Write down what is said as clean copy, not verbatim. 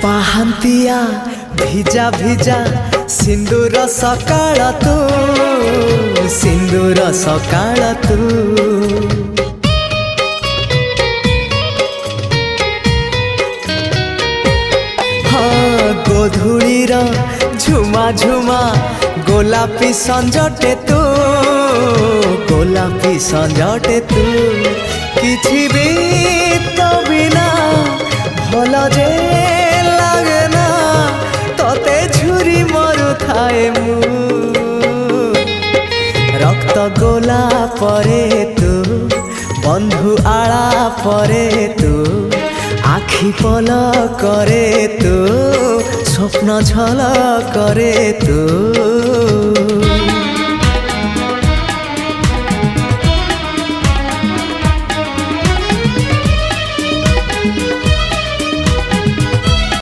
ପାହାନ୍ତିଆ ଭିଜା ଭିଜା ସିନ୍ଦୁର ସକାଳ ତୁ, ସିନ୍ଦୁର ସକାଳ ତୁ। ହଁ ଗୋଧୂଳିର ଝୁମା ଝୁମା ଗୋଲାପୀ ସଞ୍ଜଟେ ତୁ, ଗୋଲାପୀ ସଞ୍ଜଟେ ତୁ। କିଛି ବି ତ ବିନା ଭଲ ଯେ লাগে না, তোতে ঝুরি মরুথায়ে মু। রক্ত গোলা পরে তু, বন্ধু আড়া পরে তু, আখি পল করে তু, স্বপ্ন ঝল করে তু।